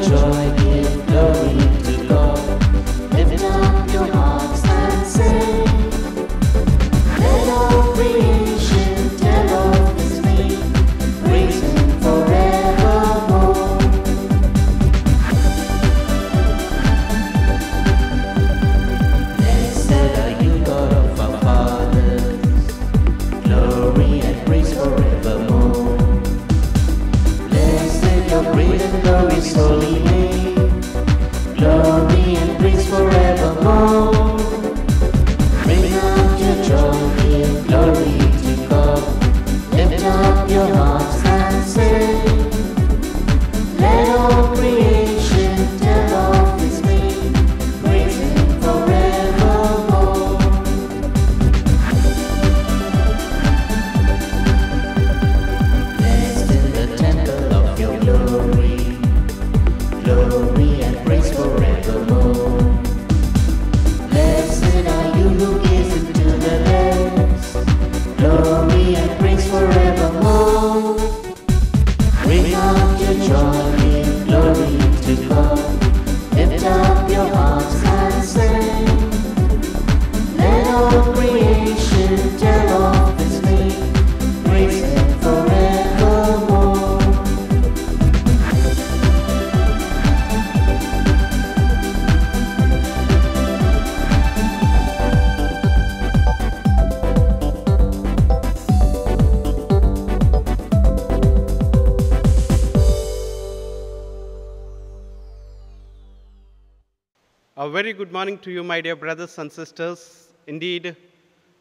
joy, give glory to God. Lift up your hearts and sing. Let all creation tell of His name. Praise Him forevermore. Blessed are you, God of our fathers. Glory and praise forevermore. Blessed your great and glorious holy name. Glory and praise forevermore. Bring out your joy, give glory to God. Lift up your hearts and sing. Let all creation tell of His name. Praise Him forevermore. Blessed in the temple of your glory. Glory and praise forevermore. Blessed are you who gaze into the depths. Glory and praise forevermore. Bring out your joy, give glory to God. Lift up your hearts and sing. Let all creation tell of His name. Praise Him forevermore. A very good morning to you, my dear brothers and sisters. Indeed,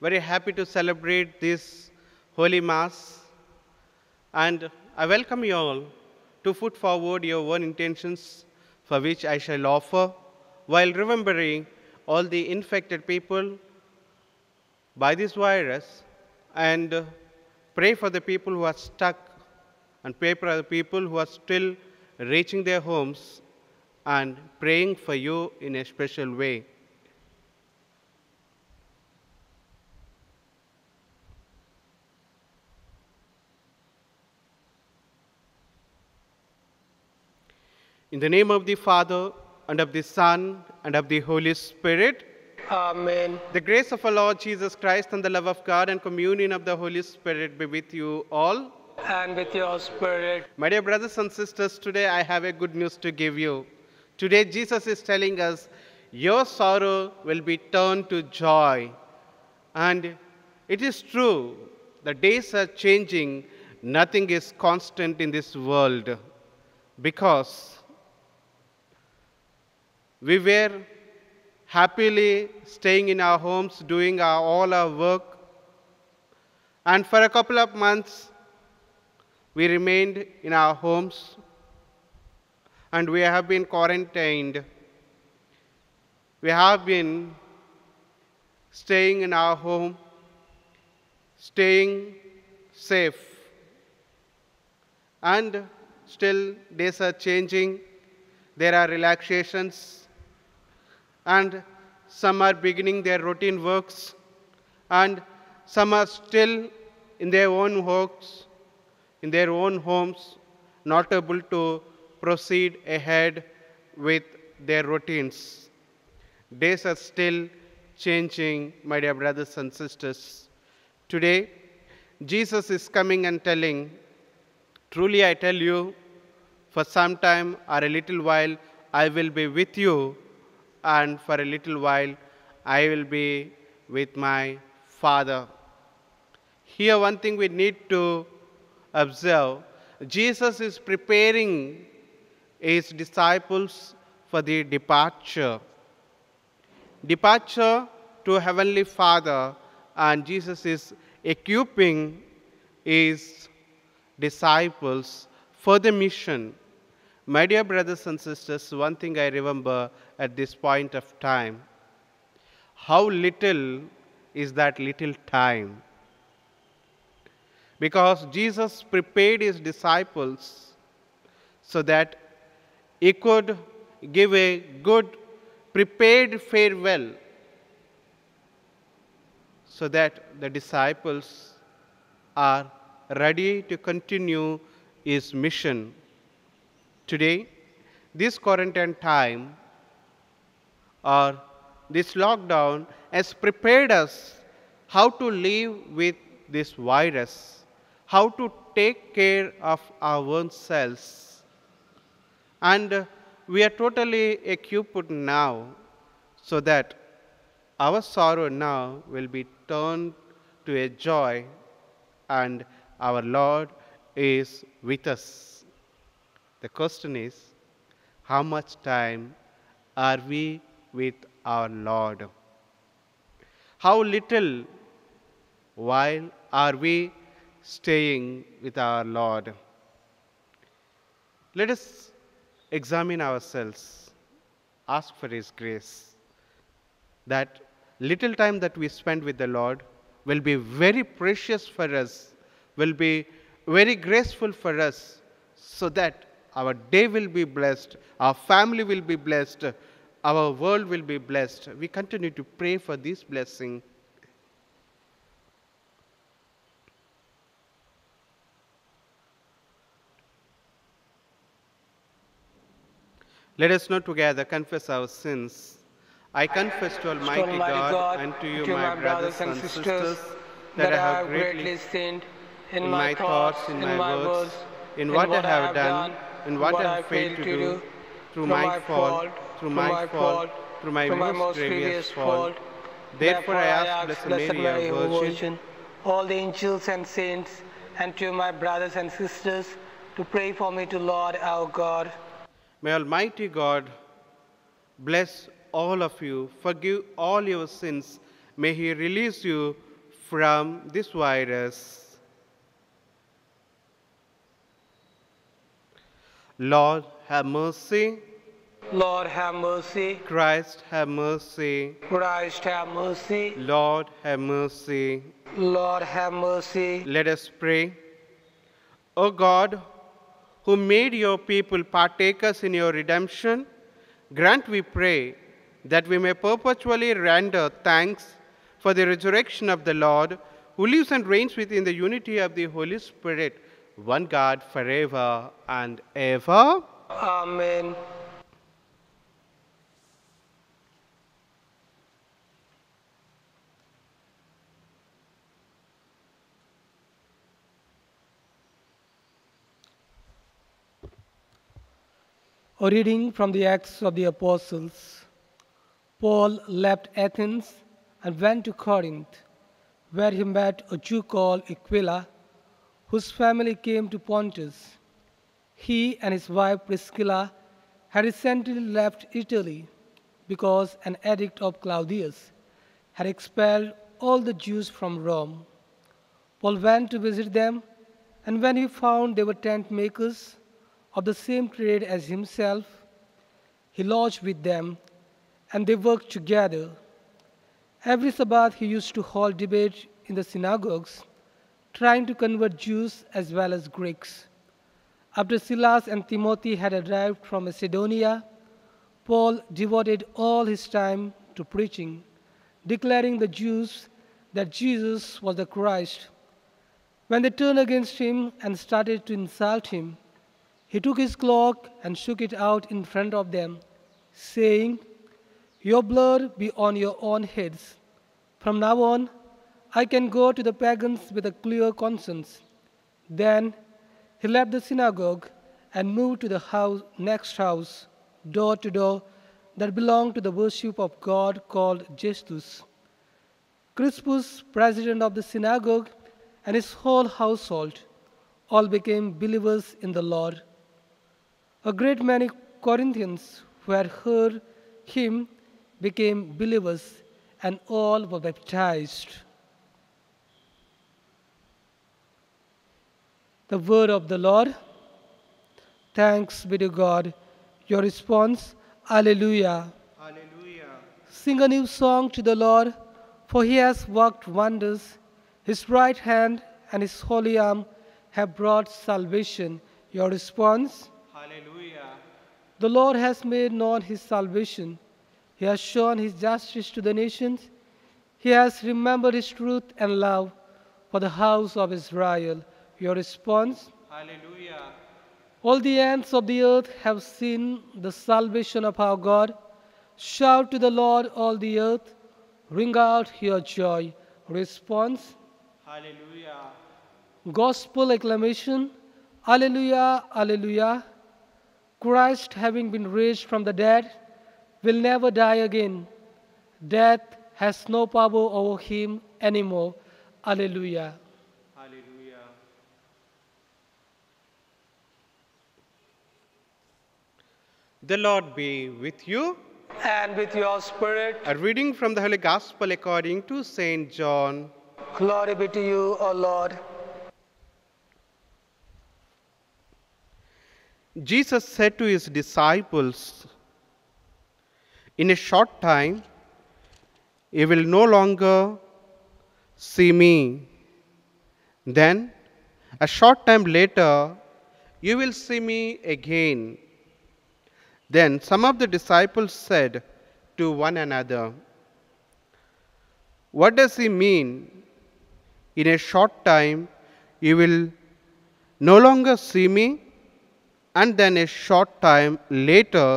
very happy to celebrate this Holy Mass. And I welcome you all to put forward your own intentions for which I shall offer, while remembering all the infected people by this virus, and pray for the people who are stuck, and pray for the people who are still reaching their homes, and praying for you in a special way. In the name of the Father, and of the Son, and of the Holy Spirit, Amen. the grace of our Lord Jesus Christ and the love of God and communion of the Holy Spirit be with you all. And with your spirit. My dear brothers and sisters, today I have a good news to give you. Today Jesus is telling us, your sorrow will be turned to joy. And it is true, the days are changing, nothing is constant in this world. Because we were happily staying in our homes, doing all our work. And for a couple of months, we remained in our homes. And we have been quarantined. We have been staying in our home, staying safe. And still, days are changing. There are relaxations. And some are beginning their routine works. And some are still in their own works, in their own homes, not able to proceed ahead with their routines. Days are still changing, my dear brothers and sisters. Today, Jesus is coming and telling, truly I tell you, for some time or a little while, I will be with you, and for a little while, I will be with my Father. Here, one thing we need to observe, Jesus is preparing His disciples for the departure. Departure to Heavenly Father, and Jesus is equipping His disciples for the mission. My dear brothers and sisters, one thing I remember at this point of time, how little is that little time? Because Jesus prepared His disciples so that He could give a good, prepared farewell, so that the disciples are ready to continue His mission. Today, this quarantine time or this lockdown has prepared us how to live with this virus, how to take care of our own selves. And we are totally equipped now so that our sorrow now will be turned to a joy, and our Lord is with us. The question is, how much time are we with our Lord? How little while are we staying with our Lord? Let us examine ourselves, ask for His grace. That little time that we spend with the Lord will be very precious for us, will be very graceful for us, so that our day will be blessed, our family will be blessed, our world will be blessed. We continue to pray for this blessing. Let us now together confess our sins. I confess to Almighty God and to you, my brothers and sisters, that I have greatly sinned in my thoughts, in my words, in what I have done, in what I have failed to do, through my fault, through my fault, through my most grievous fault. Therefore I ask Blessed Mary, our Virgin, all the angels and saints, and to my brothers and sisters, to pray for me to Lord our God. may Almighty God bless all of you, forgive all your sins. May He release you from this virus. Lord, have mercy. Lord have mercy. Christ, have mercy. Christ have mercy. Lord, have mercy. Lord have mercy. Let us pray. O God, who made your people partakers in your redemption, grant, we pray, that we may perpetually render thanks for the resurrection of the Lord, who lives and reigns within the unity of the Holy Spirit, one God, forever and ever. Amen. A reading from the Acts of the Apostles. Paul left Athens and went to Corinth, where he met a Jew called Aquila, whose family came to Pontus. He and his wife Priscilla had recently left Italy because an edict of Claudius had expelled all the Jews from Rome. Paul went to visit them, and when he found they were tent makers of the same trade as himself, he lodged with them, and they worked together. Every Sabbath he used to hold debate in the synagogues, trying to convert Jews as well as Greeks. After Silas and Timothy had arrived from Macedonia, Paul devoted all his time to preaching, declaring the Jews that Jesus was the Christ. When they turned against him and started to insult him, he took his cloak and shook it out in front of them, saying, "Your blood be on your own heads. From now on, I can go to the pagans with a clear conscience." Then he left the synagogue and moved to the next house, door to door, that belonged to the worship of God, called Justus. Crispus, president of the synagogue, and his whole household all became believers in the Lord. A great many Corinthians who had heard him became believers, and all were baptized. The word of the Lord. Thanks be to God. Your response, Alleluia. Hallelujah. Sing a new song to the Lord, for he has worked wonders. His right hand and his holy arm have brought salvation. Your response, Hallelujah. the Lord has made known his salvation. He has shown his justice to the nations. He has remembered his truth and love for the house of Israel. Your response, Hallelujah. All the ends of the earth have seen the salvation of our God. Shout to the Lord, all the earth. Ring out your joy. Response. Hallelujah. Gospel acclamation. Alleluia, Alleluia. Christ, having been raised from the dead, will never die again. Death has no power over him anymore. Alleluia. Hallelujah. The Lord be with you. And with your spirit, A reading from the Holy Gospel according to Saint John. glory be to you, O Lord. Jesus said to his disciples, "In a short time, you will no longer see me. Then, a short time later, you will see me again." Then some of the disciples said to one another, "What does he mean? In a short time, you will no longer see me, and then a short time later,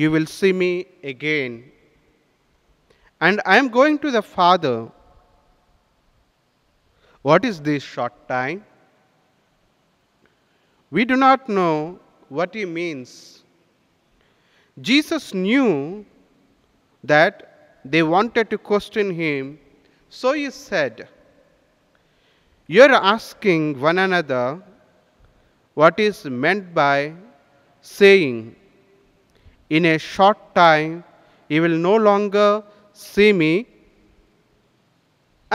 you will see me again. And I am going to the Father." What is this short time? We do not know what he means. Jesus knew that they wanted to question him, so he said, "You are asking one another what is meant by saying, 'In a short time you will no longer see me,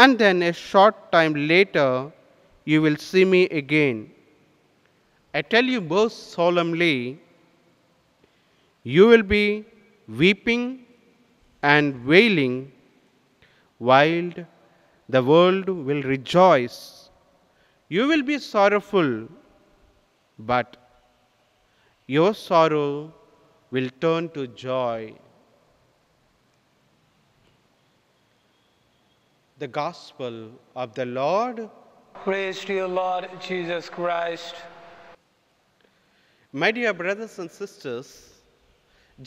and then a short time later you will see me again.' I tell you most solemnly, you will be weeping and wailing, while the world will rejoice. You will be sorrowful, but your sorrow will turn to joy." The Gospel of the Lord. Praise to you, Lord Jesus Christ. My dear brothers and sisters,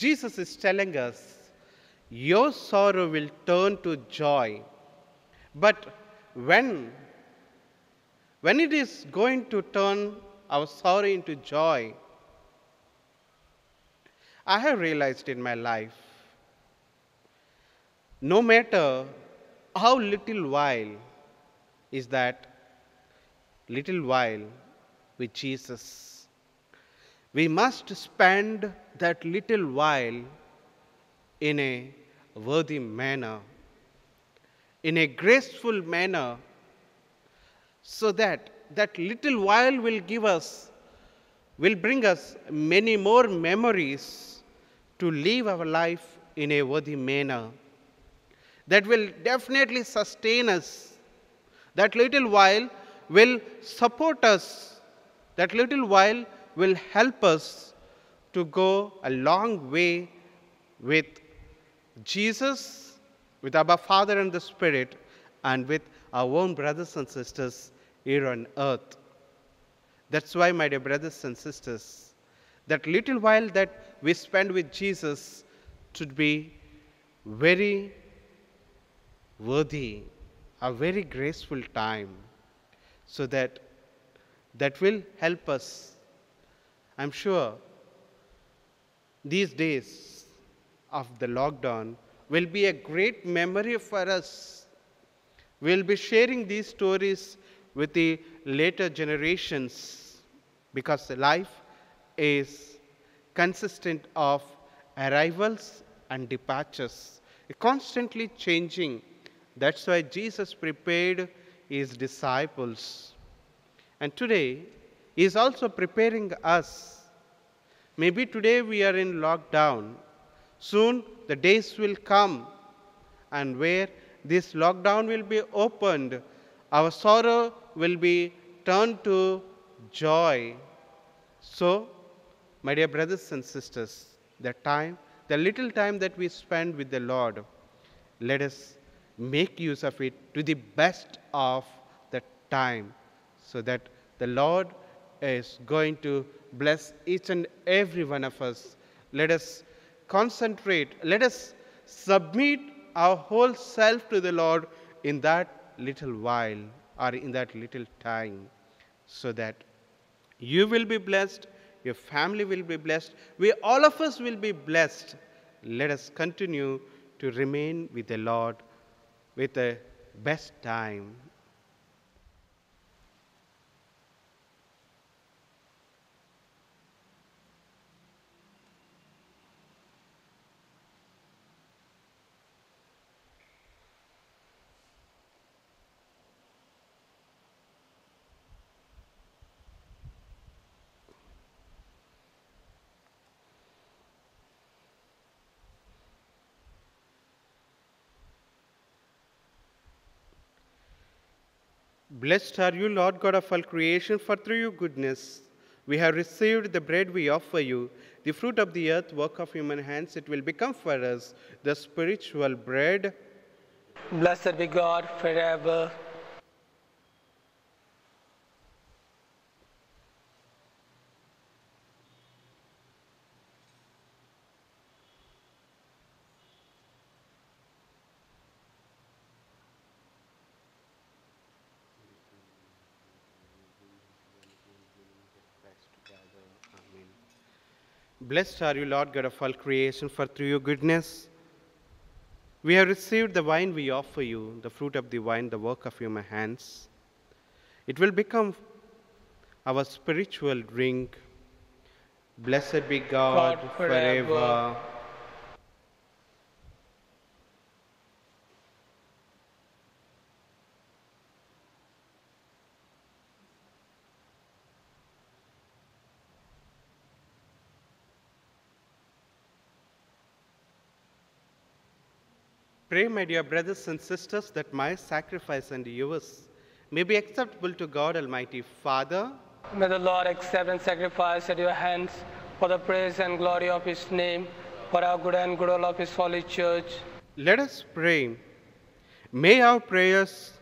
Jesus is telling us, your sorrow will turn to joy. But when it is going to turn our sorrow into joy, I have realized in my life, no matter how little while is that little while with Jesus, we must spend that little while in a worthy manner, in a graceful manner, so that that little while will bring us many more memories to live our life in a worthy manner. That will definitely sustain us. That little while will support us. That little while will help us to go a long way with Jesus, with our Father and the Spirit, and with our own brothers and sisters here on earth. That's why, my dear brothers and sisters, that little while that we spend with Jesus should be very worthy, a very graceful time, so that will help us. I'm sure these days of the lockdown will be a great memory for us. We'll be sharing these stories with the later generations, because life is consistent of arrivals and departures, constantly changing. That's why Jesus prepared his disciples. And today, he is also preparing us. Maybe today we are in lockdown. Soon the days will come, and where this lockdown will be opened, our sorrow will be turned to joy. So, my dear brothers and sisters, the little time that we spend with the Lord, let us make use of it to the best of the time, so that the Lord is going to bless each and every one of us. Let us concentrate, let us submit our whole self to the Lord in that little while or in that little time, so that you will be blessed, your family will be blessed, we all of us will be blessed. Let us continue to remain with the Lord with the best time. Blessed are you, Lord God of all creation, for through your goodness we have received the bread we offer you, the fruit of the earth, work of human hands. It will become for us the spiritual bread. Blessed be God forever. Blessed are you, Lord God of all creation, for through your goodness we have received the wine we offer you, the fruit of the vine, the work of human hands. It will become our spiritual drink. Blessed be God God forever. forever. Pray, my dear brothers and sisters, that my sacrifice and yours may be acceptable to God Almighty Father. May the Lord accept and sacrifice at your hands for the praise and glory of his name, for our good and good all of his holy church. Let us pray. May our prayers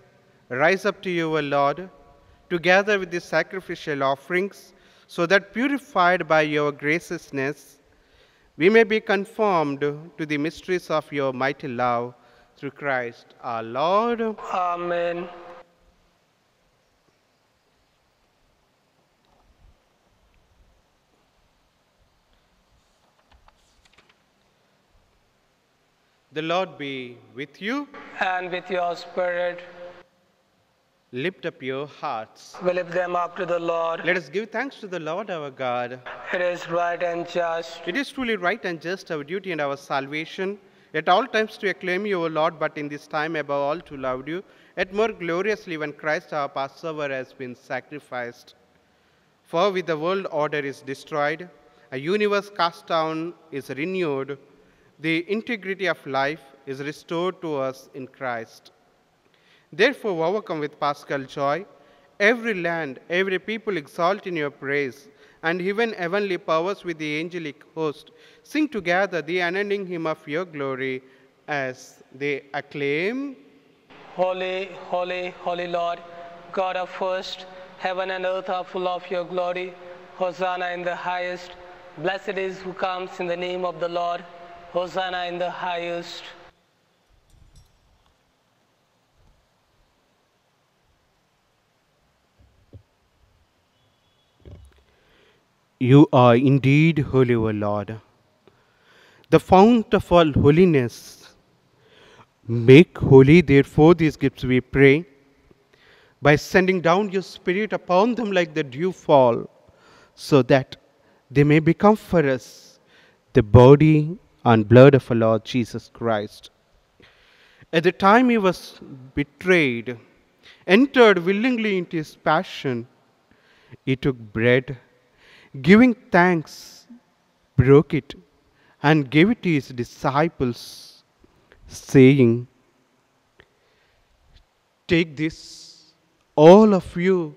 rise up to you, O Lord, together with the sacrificial offerings, so that purified by your graciousness, we may be conformed to the mysteries of your mighty love through Christ our Lord. Amen. The Lord be with you. And with your spirit, Lift up your hearts. we lift them up to the Lord. Let us give thanks to the Lord our God. It is right and just. It is truly right and just, our duty and our salvation, at all times to acclaim you, O Lord, but in this time above all to love you, yet more gloriously when Christ our Passover has been sacrificed. For with the world order is destroyed, a universe cast down is renewed, the integrity of life is restored to us in Christ. Therefore, overcome with paschal joy, every land, every people exalt in your praise, and even heavenly powers with the angelic host sing together the unending hymn of your glory as they acclaim. Holy, holy, holy Lord, God of hosts, heaven and earth are full of your glory. Hosanna in the highest. Blessed is who comes in the name of the Lord. Hosanna in the highest. You are indeed holy, O Lord, the fount of all holiness. Make holy, therefore, these gifts, we pray, by sending down your Spirit upon them like the dew fall, so that they may become for us the body and blood of our Lord Jesus Christ. At the time he was betrayed, entered willingly into his passion, he took bread, giving thanks, broke it, and gave it to his disciples, saying, "Take this, all of you,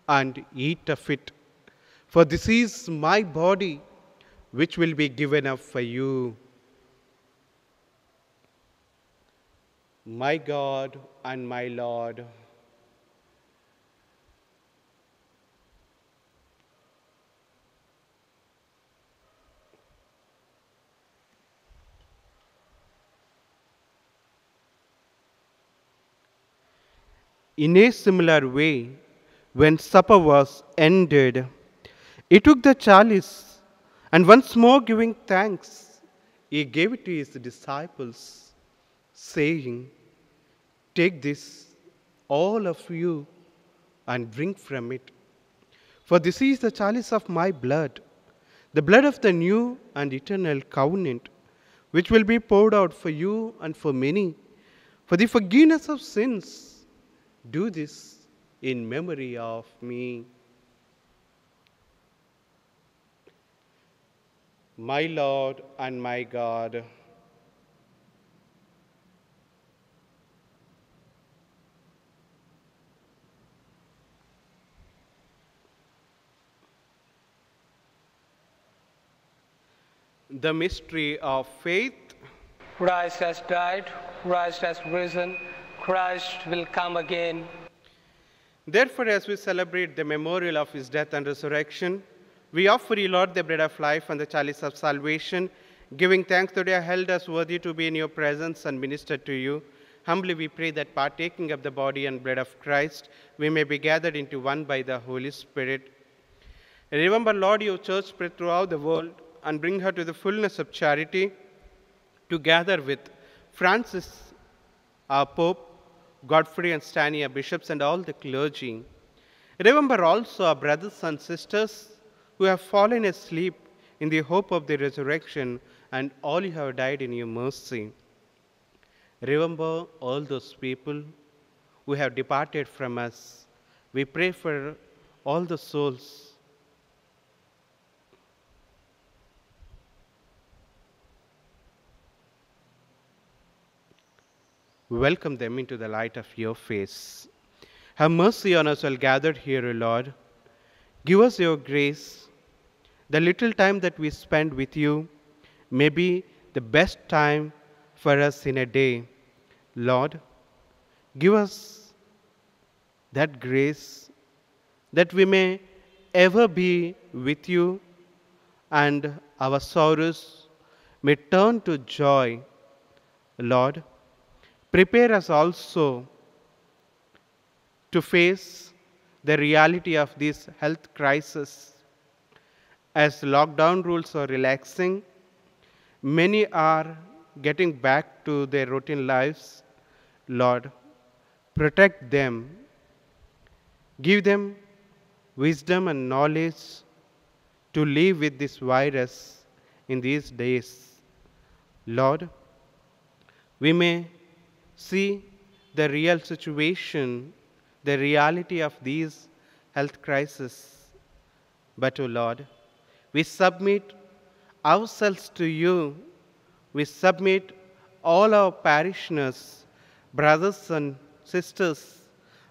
and eat of it, for this is my body, which will be given up for you." My God and my Lord. In a similar way, when supper was ended, he took the chalice and once more giving thanks, he gave it to his disciples, saying, "Take this, all of you, and drink from it. For this is the chalice of my blood, the blood of the new and eternal covenant, which will be poured out for you and for many, for the forgiveness of sins. Do this in memory of me." My Lord and my God, the mystery of faith. Christ has died, Christ has risen, Christ will come again. Therefore, as we celebrate the memorial of his death and resurrection, we offer you, Lord, the bread of life and the chalice of salvation, giving thanks that you have held us worthy to be in your presence and minister to you. Humbly we pray that partaking of the body and blood of Christ, we may be gathered into one by the Holy Spirit. Remember, Lord, your church spread throughout the world and bring her to the fullness of charity, together with Francis, our Pope, Godfrey and Stanley, our bishops, and all the clergy. Remember also our brothers and sisters who have fallen asleep in the hope of the resurrection, and all who have died in your mercy. Remember all those people who have departed from us. We pray for all the souls. Welcome them into the light of your face. Have mercy on us all gathered here, O Lord. Give us your grace. The little time that we spend with you may be the best time for us in a day. Lord, give us that grace that we may ever be with you and our sorrows may turn to joy. Lord, prepare us also to face the reality of this health crisis. As lockdown rules are relaxing, many are getting back to their routine lives. Lord, protect them. Give them wisdom and knowledge to live with this virus in these days. Lord, we may see the real situation, the reality of these health crises. But, O Lord, we submit ourselves to you. We submit all our parishioners, brothers and sisters,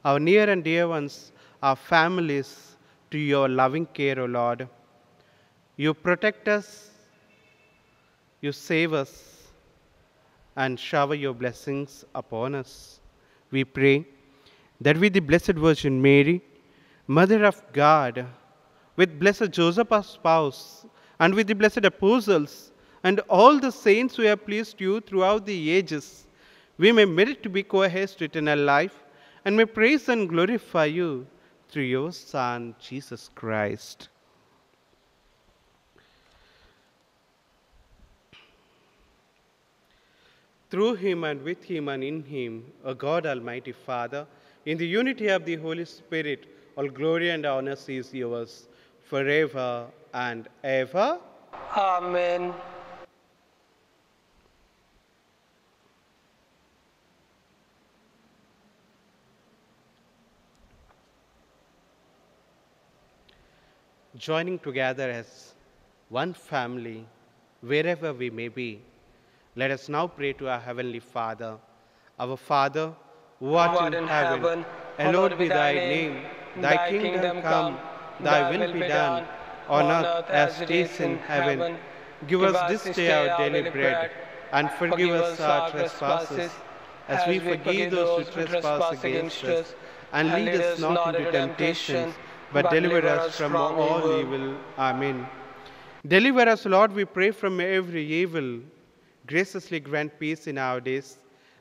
our near and dear ones, our families, to your loving care, O Lord. You protect us, you save us, and shower your blessings upon us. We pray that with the Blessed Virgin Mary, Mother of God, with Blessed Joseph our spouse, and with the blessed apostles, and all the saints who have pleased you throughout the ages, we may merit to be co-heirs to eternal life, and may praise and glorify you through your Son, Jesus Christ. Through him and with him and in him, O God Almighty Father, in the unity of the Holy Spirit, all glory and honor is yours forever and ever. Amen. Joining together as one family, wherever we may be, let us now pray to our Heavenly Father. Our Father, who art in heaven, hallowed be thy name. Thy kingdom come, thy will be done, on earth as it is in heaven. Give us this day our daily bread, and forgive us our trespasses, as we forgive those who trespass against us. And lead us not into temptation, but deliver us from all evil. Amen. Deliver us, Lord, we pray, from every evil. Graciously grant peace in our days,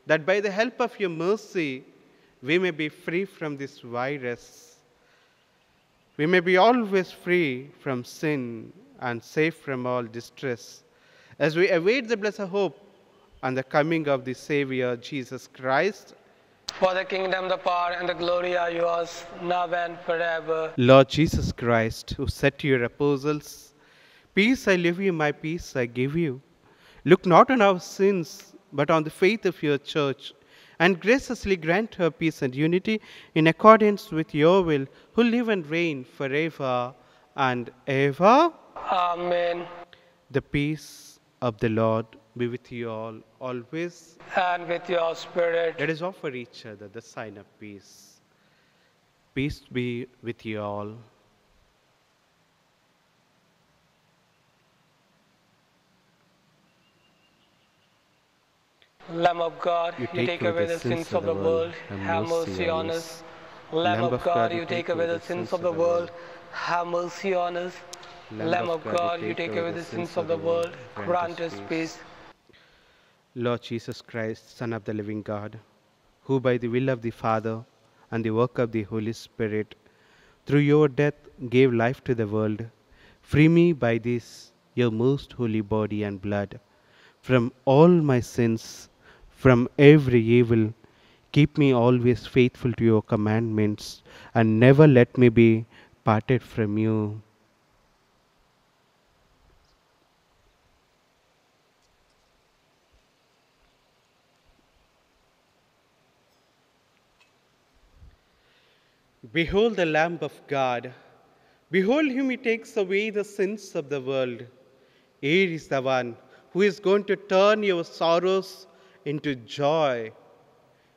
that by the help of your mercy we may be free from this virus. We may be always free from sin and safe from all distress as we await the blessed hope and the coming of the Savior Jesus Christ. For the kingdom, the power, and the glory are yours, now and forever. Lord Jesus Christ, who said to your apostles, "Peace I leave you, my peace I give you," look not on our sins, but on the faith of your church, and graciously grant her peace and unity in accordance with your will, who live and reign forever and ever. Amen. The peace of the Lord be with you all, always. And with your spirit. Let us offer each other the sign of peace. Peace be with you all. Lamb of God, you take away the sins of the world, have mercy on us. Lamb of God, you take away the sins of the world, have mercy on us. Lamb of God, you take away the sins of the world, grant us peace. Lord Jesus Christ, Son of the living God, who by the will of the Father and the work of the Holy Spirit, through your death gave life to the world, free me by this your most holy body and blood from all my sins, from every evil. Keep me always faithful to your commandments, and never let me be parted from you. Behold the Lamb of God. Behold him, he takes away the sins of the world. Here is the one who is going to turn your sorrows into joy.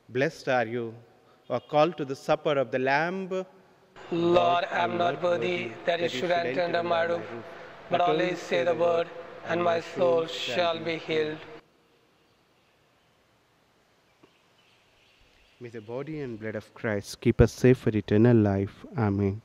Blessed are you, who are called to the supper of the Lamb. Lord, I am not worthy that you should enter under my roof, but only say the word, and my soul shall be healed. May the body and blood of Christ keep us safe for eternal life. Amen.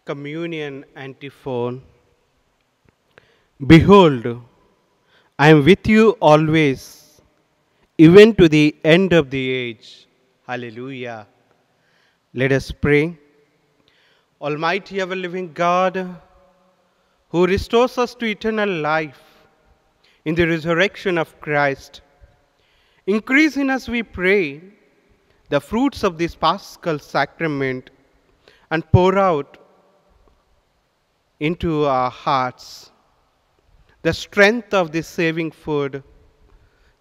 Communion antiphon. Behold, I am with you always, even to the end of the age. Hallelujah. Let us pray. Almighty ever living God, who restores us to eternal life in the resurrection of Christ, increase in us, we pray, the fruits of this Paschal sacrament and pour out into our hearts the strength of this saving food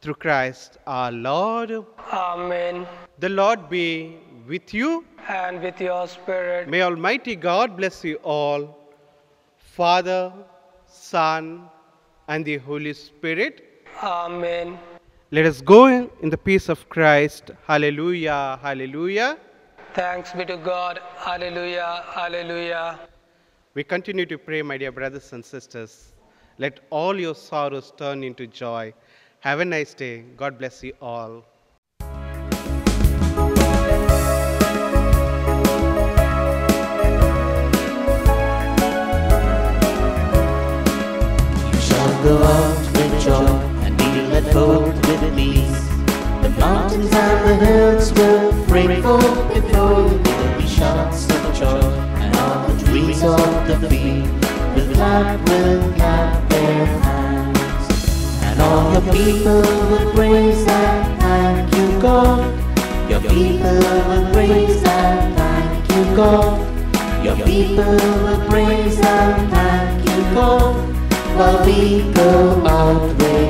through Christ our Lord. Amen. The Lord be with you. And with your spirit. May Almighty God bless you all, Father, Son, and the Holy Spirit. Amen. Let us go in the peace of Christ. Hallelujah, hallelujah. Thanks be to God. Hallelujah, hallelujah. We continue to pray, my dear brothers and sisters. Let all your sorrows turn into joy. Have a nice day. God bless you all. You shall go out with joy and be led forth with peace. The mountains and the hills will break forth before you. There will be shouts of joy, and all the trees of the field will clap their hands. And all your people will praise and thank you, God. Your people will praise and thank you, God. Your people will praise and thank you, God. While we go out with